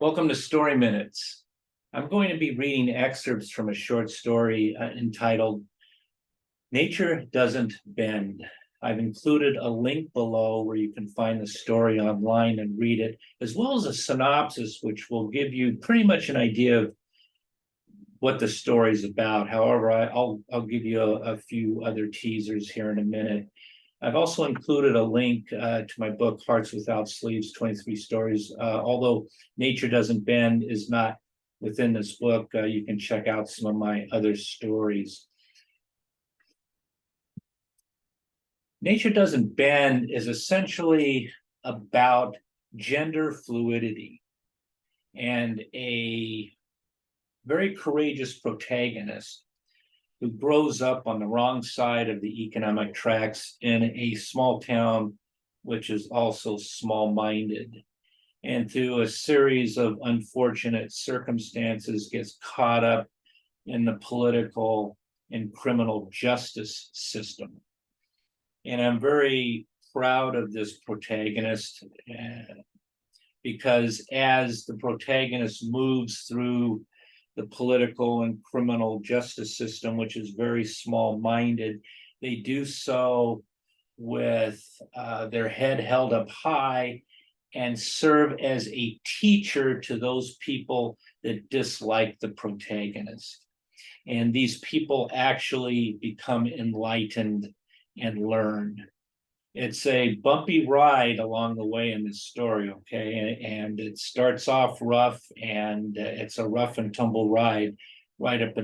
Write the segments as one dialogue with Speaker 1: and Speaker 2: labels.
Speaker 1: Welcome to Story Minutes. I'm going to be reading excerpts from a short story entitled Nature Doesn't Bend. I've included a link below where you can find the story online and read it, as well as a synopsis, which will give you pretty much an idea of what the story is about. However, I'll give you a few other teasers here in a minute. I've also included a link to my book, Hearts Without Sleeves, 23 Stories. Although Nature Doesn't Bend is not within this book, you can check out some of my other stories. Nature Doesn't Bend is essentially about gender fluidity and a very courageous protagonist who grows up on the wrong side of the economic tracks in a small town, which is also small-minded. And through a series of unfortunate circumstances, gets caught up in the political and criminal justice system. And I'm very proud of this protagonist because as the protagonist moves through the political and criminal justice system, which is very small-minded, they do so with their head held up high and serve as a teacher to those people that dislike the protagonist. And these people actually become enlightened and learn. It's a bumpy ride along the way in this story, okay? And it starts off rough, and it's a rough and tumble ride right up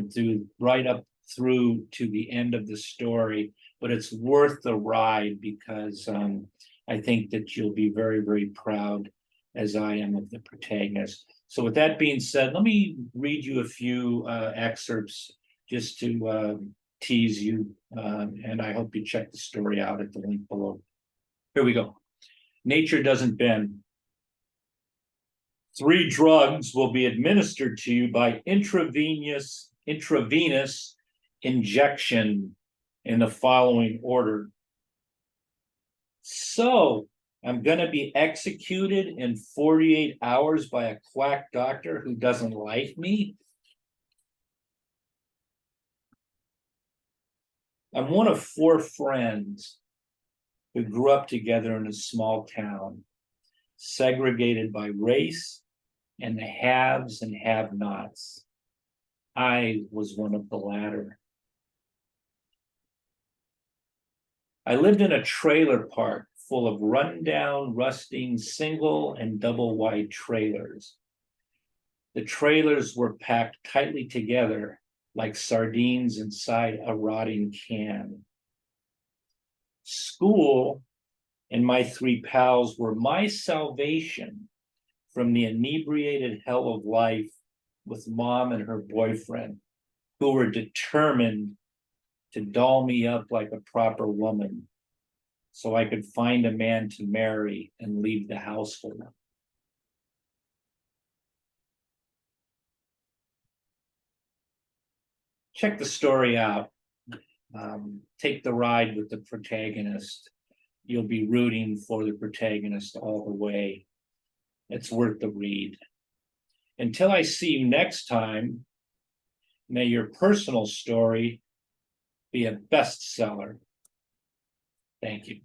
Speaker 1: through to the end of the story. But it's worth the ride because I think that you'll be very, very proud, as I am, of the protagonist. So with that being said, let me read you a few excerpts just to tease you, and I hope you check the story out at the link below. Here we go. Nature Doesn't Bend. 3 drugs will be administered to you by intravenous injection in the following order. So I'm going to be executed in 48 hours by a quack doctor who doesn't like me? I'm one of 4 friends who grew up together in a small town, segregated by race and the haves and have-nots. I was one of the latter. I lived in a trailer park full of rundown, rusting single and double wide trailers. The trailers were packed tightly together like sardines inside a rotting can. School and my 3 pals were my salvation from the inebriated hell of life with Mom and her boyfriend, who were determined to doll me up like a proper woman so I could find a man to marry and leave the household. Check the story out. Take the ride with the protagonist. You'll be rooting for the protagonist all the way. It's worth the read. Until I see you next time, may your personal story be a bestseller. Thank you.